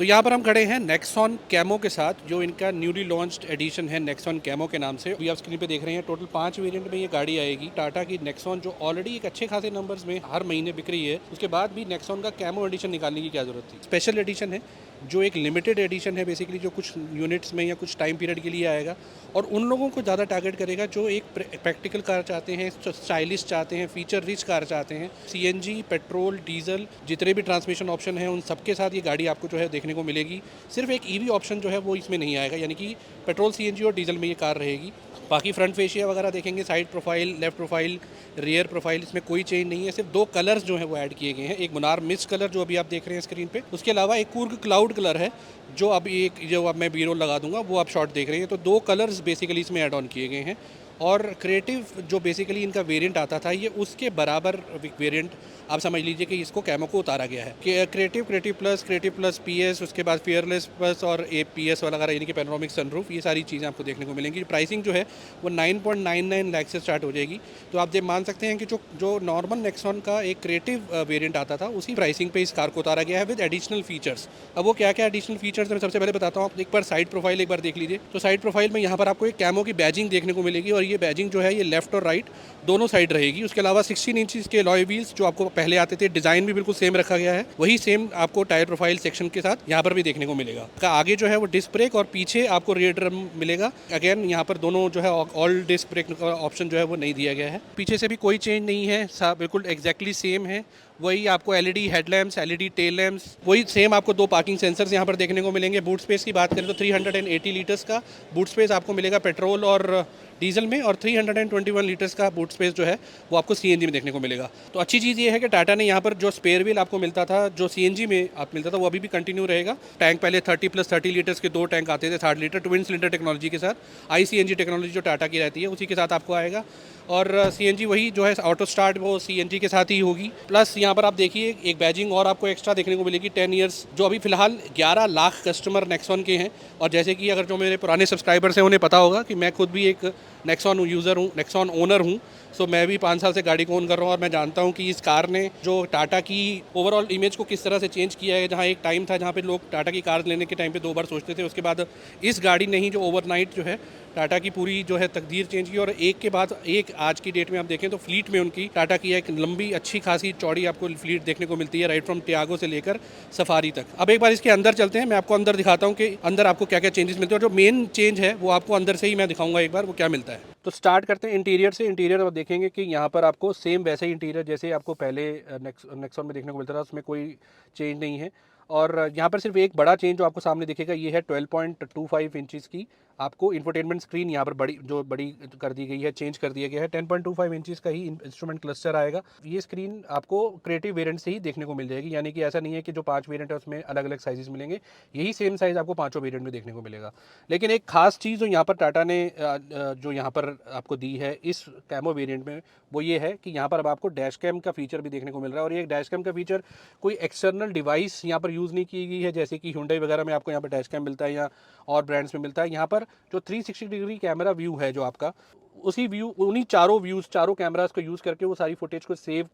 यहाँ पर हम खड़े हैं नेक्सॉन कैमो के साथ, जो इनका न्यूली लॉन्च्ड एडिशन है नेक्सॉन कैमो के नाम से। अभी आप स्क्रीन पे देख रहे हैं टोटल 5 वेरिएंट में ये गाड़ी आएगी। टाटा की नेक्सॉन जो ऑलरेडी एक अच्छे खासे नंबर्स में हर महीने बिक रही है, उसके बाद भी नेक्सॉन का कैमो एडिशन निकालने की क्या जरूरत थी। स्पेशल एडिशन है जो एक लिमिटेड एडिशन है बेसिकली, जो कुछ यूनिट्स में या कुछ टाइम पीरियड के लिए आएगा और उन लोगों को ज़्यादा टारगेट करेगा जो एक प्रैक्टिकल कार चाहते हैं, स्टाइलिश चाहते हैं, फीचर रिच कार चाहते हैं। सीएनजी, पेट्रोल, डीजल जितने भी ट्रांसमिशन ऑप्शन हैं उन सबके साथ ये गाड़ी आपको जो है देखने को मिलेगी। सिर्फ एक ईवी ऑप्शन जो है वो इसमें नहीं आएगा, यानी कि पेट्रोल, सीएनजी और डीजल में ये कार रहेगी। बाकी फ्रंट फेशिया वगैरह देखेंगे, side profile, left profile, rear profile, इसमें कोई चेंज नहीं है। सिर्फ 2 कलर्स जो है वो ऐड किए गए हैं, एक मुनार मिस्ट कलर जो अभी आप देख रहे हैं स्क्रीन पे, उसके अलावा एक कूर्ग क्लाउड कलर है जो अब मैं बी-रोल लगा दूंगा वो आप शॉट देख रहे हैं। तो 2 कलर्स बेसिकली इसमें ऐड ऑन किए गए हैं। और क्रिएटिव जो बेसिकली इनका वेरिएंट आता था, ये उसके बराबर वेरिएंट आप समझ लीजिए कि इसको कैमो को उतारा गया है कि क्रिएटिव प्लस पीएस, उसके बाद फियरलेस प्लस और एपीएस वगैरह, यानी कि पैनोरामिक सनरूफ, ये सारी चीज़ें आपको देखने को मिलेंगी। प्राइसिंग जो है वो 9.99 लाख से स्टार्ट हो जाएगी। तो आप ये मान सकते हैं कि जो नॉर्मल नेक्सॉन का एक क्रिएटिव वेरिएंट आता था, उसी प्राइसिंग पे इस कार को उतारा गया है विद एडिशनल फीचर्स। अब वो क्या क्या एडिशनल फीचर्स मैं सबसे पहले बताता हूँ। आप एक बार साइड प्रोफाइल एक बार देख लीजिए। तो साइड प्रोफाइल में यहाँ पर आपको एक कैमो की बैजिंग देखने को मिलेगी और ये बैजिंग जो है ये लेफ्ट और राइट दोनों साइड रहेगी। उसके अलावा 16 इंच के अलॉय व्हील्स जो आपको पहले आते थे, डिजाइन भी बिल्कुल सेम रखा गया है। वही सेम आपको टायर प्रोफाइल सेक्शन के साथ यहाँ पर भी देखने को मिलेगा। आगे जो है वो डिस्क ब्रेक और पीछे आपको रियर ड्रम मिलेगा। अगेन यहाँ पर दोनों जो है ऑल डिस्क ब्रेक का ऑप्शन जो है वो नहीं दिया गया है। पीछे से भी कोई चेंज नहीं है, बिल्कुल एग्जैक्टली सेम है। वही आपको LED headlamps, LED tail lamps, वही सेम आपको 2 पार्किंग सेंसर्स यहाँ पर देखने को मिलेंगे। बूट स्पेस की बात करें तो 380 लीटर्स का बूट स्पेस आपको मिलेगा पेट्रोल और डीजल में, और 321 लीटर्स का बूट स्पेस जो है वो आपको सीएनजी में देखने को मिलेगा। तो अच्छी चीज़ ये है कि टाटा ने यहाँ पर जो स्पेयर व्हील आपको मिलता था, जो सीएनजी में आप मिलता था, वो अभी भी कंटिन्यू रहेगा। टैंक पहले 30+30 लीटर्स के 2 टैंक आते थे 60 लीटर ट्विन सिलेंडर टेक्नोलॉजी के साथ। आईसीएनजी टेक्नोलॉजी जो टाटा की रहती है उसी के साथ आपको आएगा। और सीएनजी वही जो है ऑटो स्टार्ट वो सीएनजी के साथ ही होगी। प्लस यहाँ पर आप देखिए एक बैजिंग और आपको एक्स्ट्रा देखने को मिलेगी 10 इयर्स, जो अभी फिलहाल 11 लाख कस्टमर नेक्सॉन के हैं। और जैसे कि अगर जो मेरे पुराने सब्सक्राइबर्स हैं उन्हें पता होगा कि मैं खुद भी एक नेक्सॉन यूज़र हूँ, नेक्सॉन ओनर हूँ। सो मैं भी 5 साल से गाड़ी को ओन कर रहा हूँ और मैं जानता हूँ कि इस कार ने जो टाटा की ओवरऑल इमेज को किस तरह से चेंज किया है। जहाँ एक टाइम था जहाँ पे लोग टाटा की कार लेने के टाइम पे 2 बार सोचते थे, उसके बाद इस गाड़ी ने ही जो ओवरनाइट जो है टाटा की पूरी जो है तकदीर चेंज की। और एक के बाद एक आज की डेट में आप देखें तो फ्लीट में उनकी टाटा की एक लंबी अच्छी खासी चौड़ी आपको फ्लीट देखने को मिलती है, राइट फ्रॉम टियागो से लेकर सफारी तक। अब एक बार इसके अंदर चलते हैं, मैं आपको अंदर दिखाता हूँ कि अंदर आपको क्या क्या चेंजेस मिलते हैं। और जो मेन चेंज है वो आपको अंदर से ही मैं दिखाऊंगा एक बार वो क्या मिलता है। तो स्टार्ट करते हैं इंटीरियर से। इंटीरियर आप देखेंगे कि यहाँ पर आपको सेम वैसे ही इंटीरियर जैसे आपको पहले नेक्सॉन में देखने को मिलता था, उसमें कोई चेंज नहीं है। और यहाँ पर सिर्फ एक बड़ा चेंज जो आपको सामने दिखेगा ये है 12.25 इंचज़ की आपको इंफोटेनमेंट स्क्रीन यहाँ पर बड़ी कर दी गई है, चेंज कर दिया गया है। 10.25 इंचज़ का ही इंस्ट्रूमेंट क्लस्टर आएगा। ये स्क्रीन आपको क्रिएटिव वेरिएंट से ही देखने को मिल जाएगी, यानी कि ऐसा नहीं है कि जो 5 वेरिएंट है उसमें अलग अलग साइजेस मिलेंगे, यही सेम साइज़ आपको 5 वेरिएंट में देखने को मिलेगा। लेकिन एक खास चीज़ जो यहाँ पर टाटा ने जो यहाँ पर आपको दी है इस कैमो वेरिएंट में, वो ये है कि यहाँ पर अब आपको डैश कैम का फीचर भी देखने को मिल रहा है। और ये डैश कैम का फीचर कोई एक्सटर्नल डिवाइस यहाँ पर यूज़ नहीं की गई है, जैसे कि Hyundai वगैरह में आपको यहाँ पर डैश कैम मिलता है या और ब्रांड्स में मिलता है। यहाँ पर जो 360 डिग्री कैमरा व्यू है जो आपका, उसी व्यू उन्हीं चारों कैमरास को यूज़ करके वो सारी फुटेज को सेव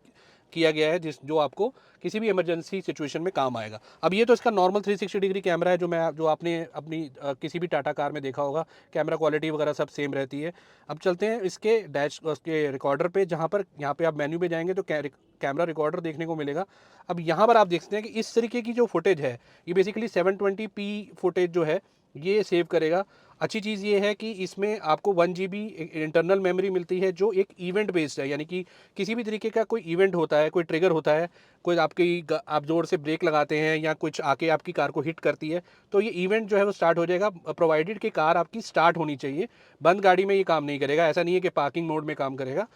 किया गया है, जो आपको किसी भी इमरजेंसी सिचुएशन में काम आएगा। अब ये तो इसका नॉर्मल 360 डिग्री कैमरा है जो आपने अपनी किसी भी टाटा कार में देखा होगा, कैमरा क्वालिटी वगैरह सब सेम रहती है। अब चलते हैं इसके उसके रिकॉर्डर पे, यहाँ पे आप मेन्यू पे जाएंगे तो कैमरा रिकॉर्डर देखने को मिलेगा। अब यहाँ पर आप देख सकते हैं कि इस तरीके की जो फुटेज है ये बेसिकली 720p फुटेज जो है ये सेव करेगा। अच्छी चीज़ ये है कि इसमें आपको 1 GB इंटरनल मेमोरी मिलती है जो एक इवेंट बेस्ड है, यानी कि किसी भी तरीके का कोई इवेंट होता है, कोई ट्रिगर होता है, कोई आप जोर से ब्रेक लगाते हैं या कुछ आके आपकी कार को हिट करती है, तो ये इवेंट जो है वो स्टार्ट हो जाएगा, प्रोवाइडेड कि कार आपकी स्टार्ट होनी चाहिए। बंद गाड़ी में ये काम नहीं करेगा, ऐसा नहीं है कि पार्किंग मोड में काम करेगा।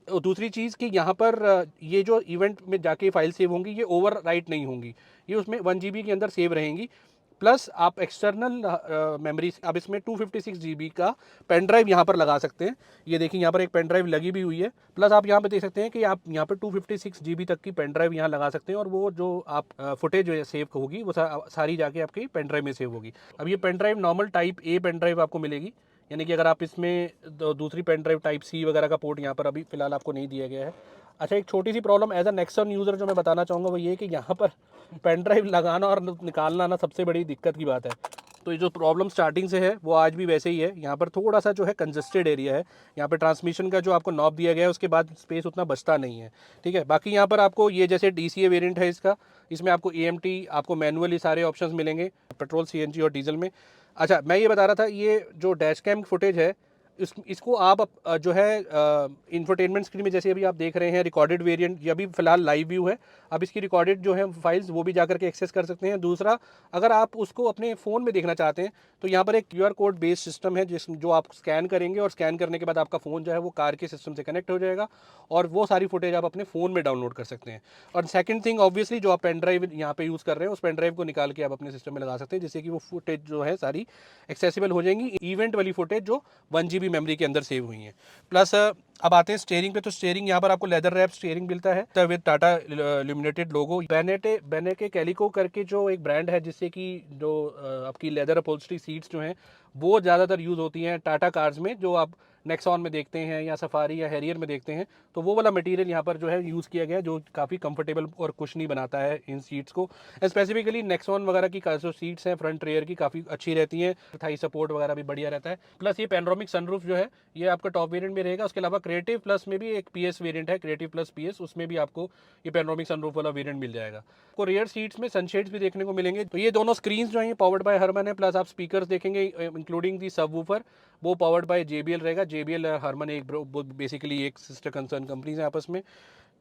और दूसरी चीज़ कि यहाँ पर ये जो इवेंट में जाके फाइल सेव होंगी ये ओवर राइट नहीं होंगी, ये उसमें 1 GB के अंदर सेव रहेंगी। प्लस आप एक्सटर्नल मेमोरी अब इसमें 256 GB का पेन ड्राइव यहाँ पर लगा सकते हैं। ये देखिए यहाँ पर एक पेन ड्राइव लगी भी हुई है। प्लस आप यहाँ पे देख सकते हैं कि आप यहाँ पर 256 GB तक की पेन ड्राइव यहाँ लगा सकते हैं, और वो जो आप फुटेज जो सेव होगी वो सारी जाके आपकी पेन ड्राइव में सेव होगी। अब ये pen drive normal type a pen drive आपको मिलेगी, यानी कि अगर आप इसमें दूसरी पेन ड्राइव टाइप सी वगैरह का पोर्ट यहाँ पर अभी फ़िलहाल आपको नहीं दिया गया है। अच्छा, एक छोटी सी problem as a Nexon user जो मैं बताना चाहूँगा वो ये कि यहाँ पर पेन ड्राइव लगाना और निकालना ना सबसे बड़ी दिक्कत की बात है। तो ये जो प्रॉब्लम स्टार्टिंग से है वो आज भी वैसे ही है। यहाँ पर थोड़ा सा जो है कंजस्टेड एरिया है। यहाँ पर ट्रांसमिशन का जो आपको नॉब दिया गया है उसके बाद स्पेस उतना बचता नहीं है। ठीक है, बाकी यहाँ पर आपको ये जैसे DCA वेरिएंट है इसका, इसमें आपको AMT, आपको मैनुअली सारे ऑप्शंस मिलेंगे पेट्रोल, CNG और डीजल में। अच्छा, मैं ये बता रहा था, ये जो डैश कैम फुटेज है इसको आप जो है इंफोटेनमेंट स्क्रीन में जैसे अभी आप देख रहे हैं रिकॉर्डेड वेरिएंट, ये अभी फिलहाल लाइव व्यू है। अब इसकी रिकॉर्डेड जो है फाइल्स वो भी जाकर के एक्सेस कर सकते हैं। दूसरा, अगर आप उसको अपने फ़ोन में देखना चाहते हैं तो यहाँ पर एक QR कोड बेस्ड सिस्टम है जो आप स्कैन करेंगे और स्कैन करने के बाद आपका फ़ोन जो है वो कार के सिस्टम से कनेक्ट हो जाएगा और वो सारी फुटेज आप अपने फ़ोन में डाउनलोड कर सकते हैं। और सेकंड थिंग ऑब्वियसली जो आप पेन ड्राइव यहाँ पे यूज़ कर रहे हैं उस पेन ड्राइव को निकाल के आप अपने सिस्टम में लगा सकते हैं, जिससे कि वो फुटेज जो है सारी एक्सेसिबल हो जाएंगी, इवेंट वाली फुटेज जो 1 GB मेमोरी के अंदर सेव हुई हैं। प्लस अब आते हैं स्टीयरिंग पे। तो स्टीयरिंग यहाँ पर आपको लेदर रैप स्टीयरिंग मिलता है विद टाटा इल्यूमिनेटेड लोगो। बेनेटे कैलिको करके जो एक ब्रांड है जिससे कि जो आपकी लेदर अपहोल्स्ट्री सीट्स जो हैं वो ज़्यादातर यूज़ होती हैं टाटा कार्स में, जो आप नेक्सॉन में देखते हैं या सफारी या हैरियर में देखते हैं। तो वो वाला मटेरियल यहाँ पर जो है यूज़ किया गया है जो काफ़ी कंफर्टेबल और कुशनी बनाता है इन सीट्स को। स्पेसिफिकली नेक्सॉन वगैरह की जो सीट्स हैं फ्रंट रेयर की काफ़ी अच्छी रहती हैं, थाई सपोर्ट वगैरह भी बढ़िया रहता है। प्लस ये पैनोरामिक सनरूफ जो है ये आपका टॉप वेरिएंट में रहेगा। उसके अलावा क्रिएटिव प्लस में भी एक PS वेरिएंट है, क्रिएटिव प्लस PS, उसमें भी आपको ये पैनोरामिक सनरूफ वाला वेरिएंट मिल जाएगा। आपको रियर सीट्स में सनशेड्स भी देखने को मिलेंगे। तो ये दोनों स्क्रीन्स जो हैं पावर्ड बाय हरमन है। प्लस आप स्पीकर्स देखेंगे इंक्लूडिंग दी सबवूफर, वो पावर्ड बाय JBL रहेगा। JBL हरमन एक बेसिकली एक सिस्टर कंसर्न कंपनीज है आपस में।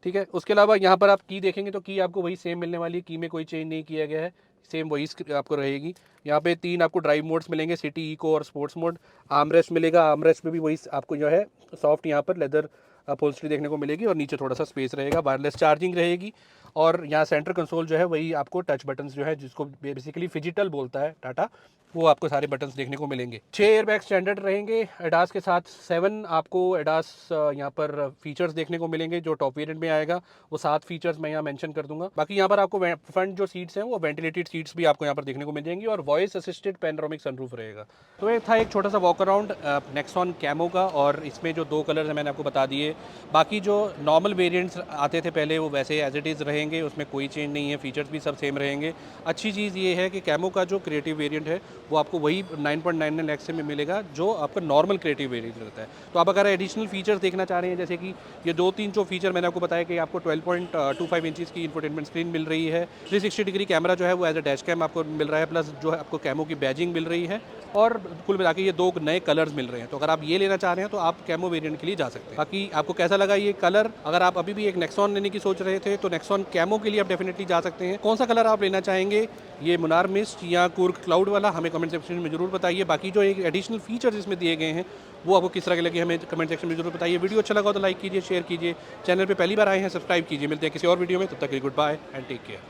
ठीक है, उसके अलावा यहाँ पर आप की देखेंगे तो की आपको वही सेम मिलने वाली है, की में कोई चेंज नहीं किया गया है, सेम वही आपको रहेगी। यहाँ पे 3 आपको ड्राइव मोड्स मिलेंगे, सिटी, इको और स्पोर्ट्स मोड। आर्मरेस्ट मिलेगा, आर्मरेस्ट में भी वही आपको जो है सॉफ्ट यहाँ पर लेदर अपहोल्स्ट्री देखने को मिलेगी और नीचे थोड़ा सा स्पेस रहेगा। वायरलेस चार्जिंग रहेगी और यहाँ सेंटर कंसोल जो है वही आपको टच बटन्स जो है जिसको बेसिकली फिजिटल बोलता है टाटा, वो आपको सारे बटन्स देखने को मिलेंगे। 6 एयरबैग स्टैंडर्ड रहेंगे एडास के साथ। 7 आपको एडास यहाँ पर फीचर्स देखने को मिलेंगे जो टॉप वेरिएंट में आएगा। वो 7 फीचर्स मैं यहाँ मेंशन कर दूंगा। बाकी यहाँ पर आपको फ्रंट जो सीट्स हैं वो वेंटिलेटेड सीट्स भी आपको यहाँ पर देखने को मिल जाएंगी और वॉइस असिस्टेड पैनोरामिक सनरूफ रहेगा। तो ये था एक छोटा सा वॉक अराउंड नेक्सॉन कैमो का, और इसमें जो 2 कलर्स हैं मैंने आपको बता दिए। बाकी जो नॉर्मल वेरिएंट्स आते थे पहले वो वैसे एज इट इज़ रहेंगे, उसमें कोई चेंज नहीं है, फीचर्स भी सब सेम रहेंगे। अच्छी चीज़ ये है कि कैमो का जो क्रिएटिव वेरिएंट है वो आपको वही 9.99 लाख से में मिलेगा जो आपका नॉर्मल क्रिएटिव वेरिएंट रहता है। तो आप अगर एडिशनल फीचर्स देखना चाह रहे हैं, जैसे कि ये 2-3 जो फीचर मैंने आपको बताया कि आपको 12.25 इंचज़ की इंफोटेनमेंट स्क्रीन मिल रही है, 360 डिग्री कैमरा जो है वो एज अ डैश कैम आपको मिल रहा है, प्लस जो है आपको कैमो की बैजिंग मिल रही है, और कुल मिला के ये 2 नए कलर्स मिल रहे हैं। तो अगर आप ये लेना चाह रहे हैं तो आप कैमो वेरिएंट के लिए जा सकते हैं। बाकी आपको कैसा लगा ये कलर? अगर आप अभी भी एक नेक्सॉन लेने की सोच रहे थे तो नेक्सॉन कैमो के लिए आप डेफिनेटली जा सकते हैं। कौन सा कलर आप लेना चाहेंगे, ये मुनार मिस्ट या कूर्ग क्लाउड वाला, हमें कमेंट सेक्शन में जरूर बताइए। बाकी जो एक एडिशनल फीचर्स इसमें दिए गए हैं वो आपको किस तरह के लगे हमें कमेंट सेक्शन में जरूर बताइए। वीडियो अच्छा लगा तो लाइक कीजिए, शेयर कीजिए, चैनल पे पहली बार आए हैं सब्सक्राइब कीजिए। मिलते हैं किसी और वीडियो में, तब तक के लिए goodbye and take care.